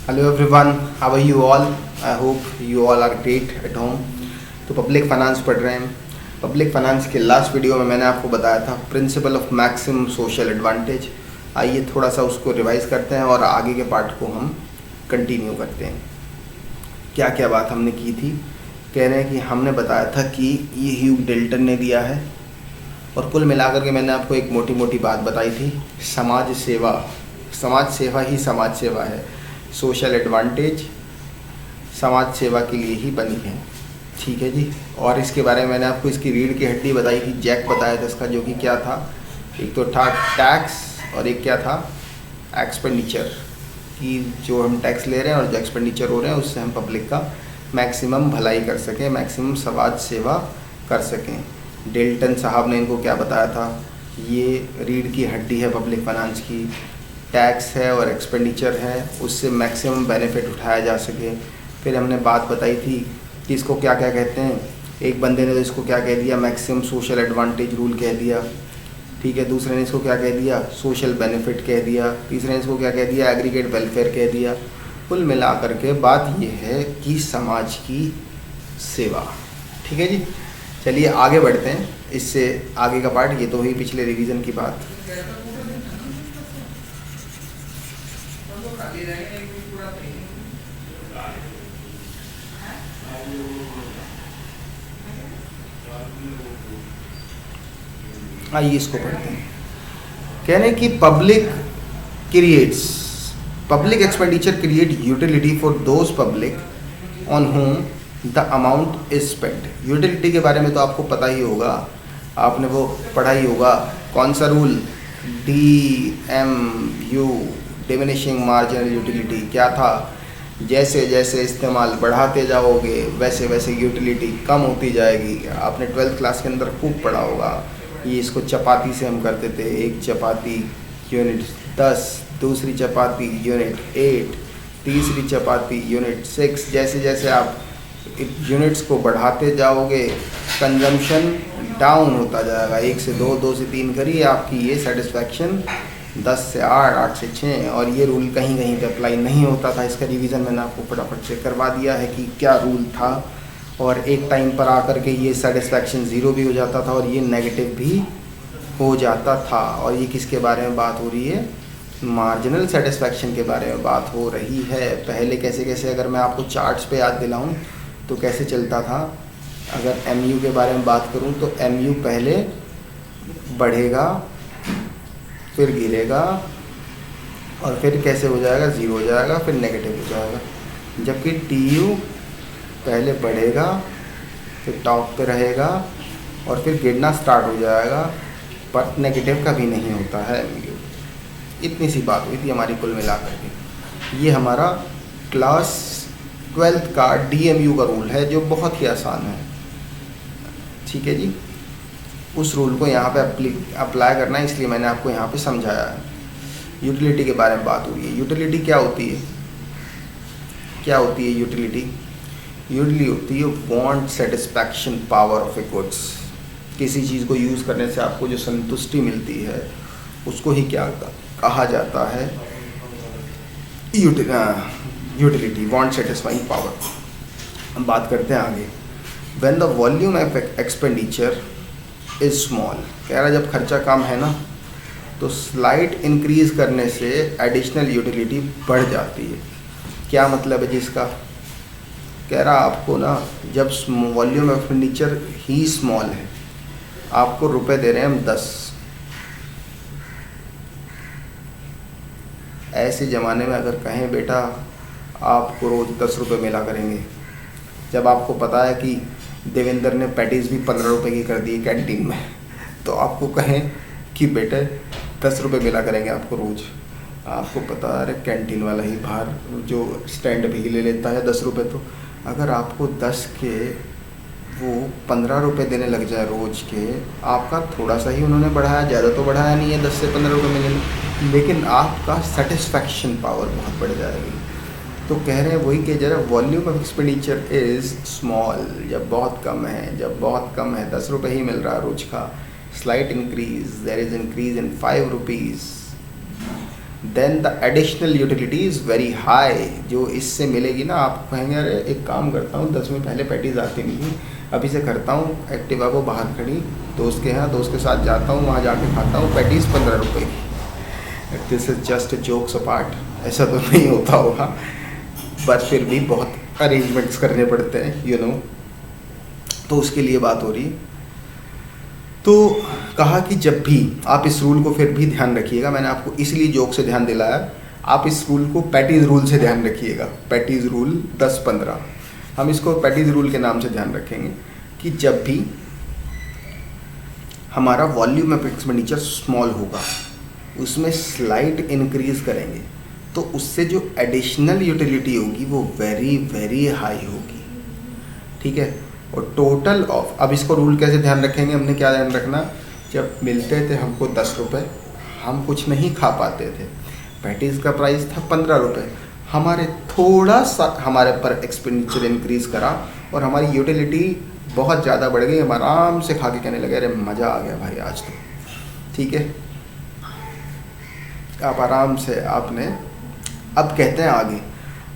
Hello everyone, how are you all? I hope you all are great at home. तो public finance पढ़ रहे हैं। Public finance के last video में मैंने आपको बताया था principle of maximum social advantage. आइए थोड़ा सा उसको रिवाइज करते हैं और आगे के पार्ट को हम कंटिन्यू करते हैं। क्या क्या बात हमने की थी? कह रहे हैं कि हमने बताया था कि ये ह्यूग डेल्टन ने दिया है और कुल मिलाकर के मैंने आपको एक मोटी मोटी बात बताई थी, समाज सेवा। समाज सेवा ही समाज सेवा है। सोशल एडवांटेज समाज सेवा के लिए ही बनी है, ठीक है जी। और इसके बारे में मैंने आपको इसकी रीढ़ की हड्डी बताई थी, जैक बताया था इसका, जो कि क्या था, एक तो था टैक्स और एक क्या था, एक्सपेंडिचर। कि जो हम टैक्स ले रहे हैं और जो एक्सपेंडिचर हो रहे हैं उससे हम पब्लिक का मैक्सिमम भलाई कर सकें, मैक्सिमम समाज सेवा कर सकें। डेल्टन साहब ने इनको क्या बताया था, ये रीढ़ की हड्डी है पब्लिक फाइनेंस की। टैक्स है और एक्सपेंडिचर है, उससे मैक्सिमम बेनिफिट उठाया जा सके। फिर हमने बात बताई थी कि इसको क्या क्या कहते हैं। एक बंदे ने तो इसको क्या कह दिया, मैक्सिमम सोशल एडवांटेज रूल कह दिया, ठीक है। दूसरे ने इसको क्या कह दिया, सोशल बेनिफिट कह दिया। तीसरे ने इसको क्या कह दिया, एग्रीगेट वेलफेयर कह दिया। कुल मिला करके बात ये है कि समाज की सेवा, ठीक है जी। चलिए आगे बढ़ते हैं, इससे आगे का पार्ट। ये तो हुई पिछले रिवीजन की बात। आइए इसको पढ़ते हैं। कह रहे हैं कि public expenditure create utility for those public on home the amount is spend. Utility के बारे में तो आपको पता ही होगा, आपने वो पढ़ा ही होगा। कौन सा rule, DMU, diminishing marginal utility. क्या था, जैसे जैसे इस्तेमाल बढ़ाते जाओगे वैसे वैसे यूटिलिटी कम होती जाएगी। आपने 12th क्लास के अंदर खूब पढ़ा होगा। ये इसको चपाती से हम करते थे, एक चपाती यूनिट 10, दूसरी चपाती यूनिट 8, तीसरी चपाती यूनिट 6। जैसे जैसे आप यूनिट्स को बढ़ाते जाओगे कंजम्पशन डाउन होता जाएगा। 1 से 2, 2 से 3 करिए, आपकी ये सेटिस्फैक्शन 10 से 8, 8 से 6। और ये रूल कहीं कहीं पे अप्लाई नहीं होता था। इसका रिवीजन मैंने आपको फटाफट से करवा दिया है कि क्या रूल था। और एक टाइम पर आकर के ये सेटिस्फैक्शन 0 भी हो जाता था और ये नेगेटिव भी हो जाता था। और ये किसके बारे में बात हो रही है, मार्जिनल सेटिस्फैक्शन के बारे में बात हो रही है। पहले कैसे कैसे, अगर मैं आपको चार्ट्स पे याद दिलाऊं तो कैसे चलता था। अगर MU के बारे में बात करूं तो MU पहले बढ़ेगा, फिर गिरेगा और फिर कैसे हो जाएगा, 0 हो जाएगा, फिर नेगेटिव हो जाएगा। जबकि TU पहले बढ़ेगा, फिर टॉप पे रहेगा और फिर गिरना स्टार्ट हो जाएगा, पर नेगेटिव कभी नहीं होता है MU। इतनी सी बात हुई थी हमारी कुल मिलाकर के। ये हमारा क्लास 12th का DMU का रूल है, जो बहुत ही आसान है, ठीक है जी। उस रूल को यहाँ पे अप्लाई करना है, इसलिए मैंने आपको यहाँ पे समझाया है। यूटिलिटी के बारे में बात हुई है। यूटिलिटी क्या होती है, क्या होती है यूटिलिटी? यूटिलिटी होती है want satisfaction power of A goods. किसी चीज़ को यूज़ करने से आपको जो संतुष्टि मिलती है उसको ही क्या कहा जाता है, यूटिलिटी, वांट सेटिस्फाइंग पावर। हम बात करते हैं आगे। When the volume of expenditure is small, कह रहा जब खर्चा कम है ना तो स्लाइट इंक्रीज करने से एडिशनल यूटिलिटी बढ़ जाती है। क्या मतलब है जिसका, कह रहा आपको ना, जब volume of expenditure he small है, आपको रुपए दे रहे हैं हम 10। ऐसे ज़माने में अगर कहें बेटा आपको रोज़ 10 रुपये मिला करेंगे, जब आपको पता है कि देवेंद्र ने पैटीज़ भी 15 रुपये की कर दी कैंटीन में, तो आपको कहें कि बेटे 10 रुपये मिला करेंगे आपको रोज़, आपको पता है कैंटीन वाला ही बाहर जो स्टैंड भी ले लेता है 10 रुपये। तो अगर आपको 10 के वो 15 रुपये देने लग जाए रोज़ के, आपका थोड़ा सा ही उन्होंने बढ़ाया, ज़्यादा तो बढ़ाया नहीं है 10 से 15 रुपये मिलने, लेकिन आपका सेटिस्फैक्शन पावर बहुत बढ़ जाएगी। तो कह रहे हैं वही कि जरा volume of expenditure is small, जब बहुत कम है, जब बहुत कम है, 10 रुपये ही मिल रहा है रोज़ का, slight increase, there is increase in 5 rupees, then the additional utility is very high, जो इससे मिलेगी ना, आप कहेंगे अरे एक काम करता हूँ, 10 में पहले पैटीज आती नहीं थी, अभी से करता हूँ, एक्टिवा को बाहर खड़ी दोस्त के यहाँ, दोस्त के साथ जाता हूँ, वहाँ जाके खाता हूँ, पैटीज 15 रुपये की। This is just jokes apart, ऐसा तो नहीं होता होगा, बट फिर भी बहुत अरेंजमेंट्स करने पड़ते हैं, यू नो। तो उसके लिए बात हो रही। तो कहा कि जब भी आप इस रूल को फिर भी ध्यान रखिएगा, मैंने आपको इसलिए जोक से ध्यान दिलाया, आप इस रूल को पैटीज रूल से ध्यान रखिएगा। पैटीज रूल 10-15, हम इसको पैटीज रूल के नाम से ध्यान रखेंगे कि जब भी हमारा वॉल्यूम ऑफ एक्सपेंडिचर स्मॉल होगा, उसमें स्लाइट इंक्रीज करेंगे, तो उससे जो एडिशनल यूटिलिटी होगी वो वेरी वेरी हाई होगी, ठीक है। और टोटल ऑफ, अब इसको रूल कैसे ध्यान रखेंगे, हमने क्या ध्यान रखना, जब मिलते थे हमको 10 रुपये, हम कुछ नहीं खा पाते थे, पैटीज़ का प्राइस था 15 रुपये, हमारे थोड़ा सा हमारे पर एक्सपेंडिचर इंक्रीज़ करा और हमारी यूटिलिटी बहुत ज़्यादा बढ़ गई, हम आराम से खा के कहने लगे अरे मज़ा आ गया भाई आज तो, ठीक है। आप आराम से आपने, अब कहते हैं आगे,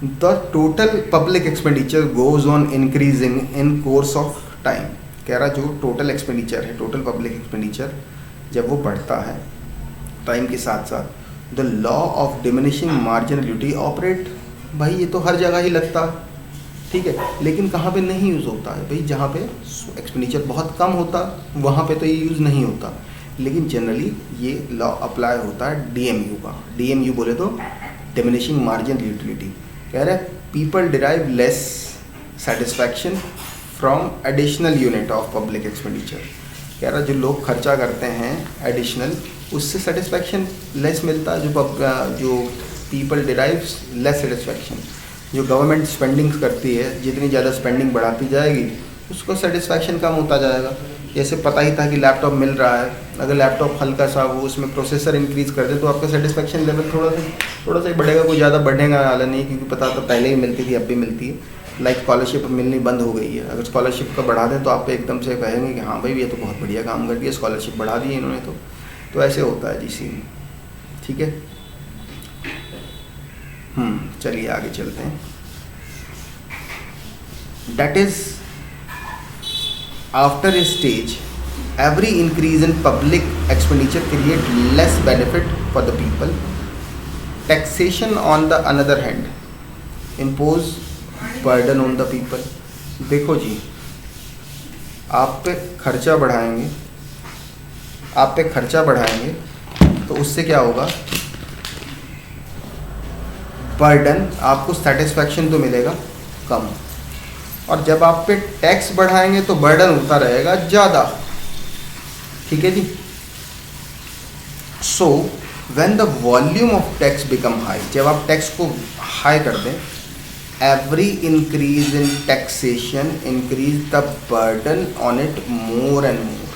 the total public expenditure goes on increasing in course of time. कह रहा जो टोटल एक्सपेंडिचर है, टोटल पब्लिक एक्सपेंडिचर जब वो बढ़ता है टाइम के साथ साथ, the law of diminishing marginality operate. भाई ये तो हर जगह ही लगता, ठीक है, लेकिन कहाँ पे नहीं यूज़ होता है भाई, जहाँ पे एक्सपेंडिचर बहुत कम होता वहाँ पे तो ये यूज़ नहीं होता, लेकिन जनरली ये लॉ अप्लाई होता है डीएमयू का। डीएमयू बोले तो डिमिनिशिंग मार्जिनल यूटिलिटी। कह रहे हैं people derive less satisfaction from additional unit of public expenditure. कह रहा जो लोग खर्चा करते हैं एडिशनल, उससे सेटिस्फैक्शन लेस मिलता है। जो पीपल डिराइव्स लेस सेटिस्फैक्शन, जो गवर्नमेंट स्पेंडिंग्स करती है, जितनी ज़्यादा स्पेंडिंग बढ़ाती जाएगी उसको सेटिस्फैक्शन कम होता जाएगा। जैसे पता ही था कि लैपटॉप मिल रहा है, अगर लैपटॉप हल्का सा वो उसमें प्रोसेसर इंक्रीज़ कर दे तो आपका सेटिस्फैक्शन लेवल थोड़ा सा ही बढ़ेगा, कोई ज़्यादा बढ़ेगा वाला नहीं, क्योंकि पता तो पहले ही मिलती थी, अब भी मिलती है। लाइक स्कॉलरशिप मिलनी बंद हो गई है, अगर स्कॉलरशिप का बढ़ा दें तो आप एकदम से कहेंगे कि हाँ भाई ये तो बहुत बढ़िया काम कर दिया, स्कॉलरशिप बढ़ा दी इन्होंने तो ऐसे होता है जी सीन, ठीक है। चलिए आगे चलते हैं। That is, after a stage, every increase in public expenditure create less benefit for the people. Taxation on the another hand impose burden on the people. देखो जी, आप पे खर्चा बढ़ाएंगे तो उससे क्या होगा, बर्डन, आपको सेटिस्फैक्शन तो मिलेगा कम, और जब आप पे टैक्स बढ़ाएंगे तो बर्डन होता रहेगा ज़्यादा, ठीक है जी। So when the volume of tax become high, जब आप टैक्स को हाई कर दें, every increase in taxation increase the burden on it more and more.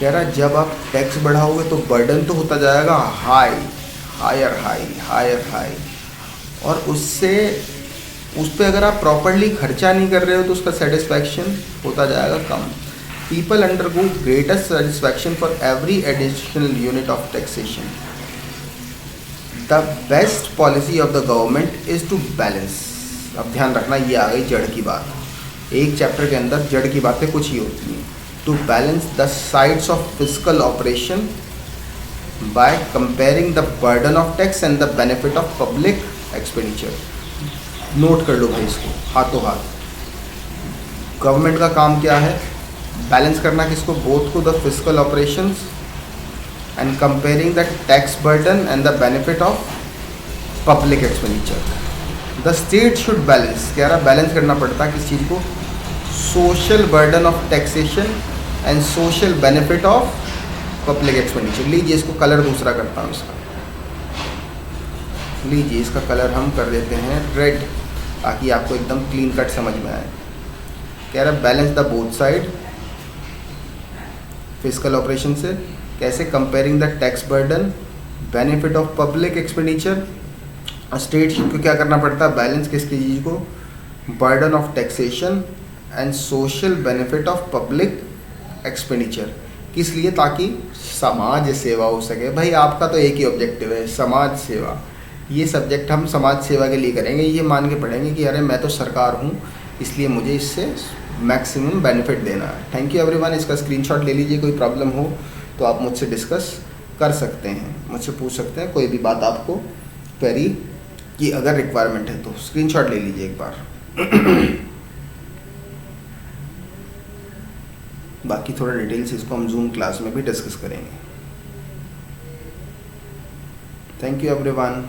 कह रहा जब आप टैक्स बढ़ाओगे तो बर्डन तो होता जाएगा हायर, और उससे उस पर अगर आप प्रॉपरली खर्चा नहीं कर रहे हो तो उसका सेटिस्फैक्शन होता जाएगा कम। People undergo greater satisfaction for every additional unit of taxation. The best policy of the government is to balance. अब ध्यान रखना, ये आ गई जड़ की बात। एक चैप्टर के अंदर जड़ की बातें कुछ ही होती हैं। To balance the sides of fiscal operation by comparing the burden of tax and the benefit of public expenditure. Note कर लो भाई इसको हाथों हाथ। गवर्नमेंट का काम क्या है, बैलेंस करना किसको, बोथ को, the fiscal operations and comparing the tax burden and the benefit of public expenditure. The state should balance, कह रहा बैलेंस करना पड़ता है किस चीज़ को, social burden of taxation and social benefit of public expenditure. लीजिए इसको कलर दूसरा करता हूँ इसका, लीजिए इसका कलर हम कर देते हैं रेड, ताकि आपको एकदम क्लीन कट समझ में आए। कह रहा balance the both side fiscal operation से, कैसे, comparing the tax burden, benefit of public expenditure. State को क्या करना पड़ता है, बैलेंस किसकी चीज़ को, burden of taxation and social benefit of public expenditure. किस लिए? ताकि समाज सेवा हो सके। भाई आपका तो एक ही ऑब्जेक्टिव है, समाज सेवा। ये सब्जेक्ट हम समाज सेवा के लिए करेंगे, ये मान के पढ़ेंगे कि अरे मैं तो सरकार हूँ, इसलिए मुझे इससे मैक्सिमम बेनिफिट देना है। Thank you everyone. इसका स्क्रीनशॉट ले लीजिए। कोई प्रॉब्लम हो तो आप मुझसे डिस्कस कर सकते हैं, मुझसे पूछ सकते हैं। कोई भी बात आपको क्वेरी की अगर रिक्वायरमेंट है तो स्क्रीनशॉट ले लीजिए एक बार। बाकी थोड़ा डिटेल्स इसको हम जूम क्लास में भी डिस्कस करेंगे। Thank you everyone.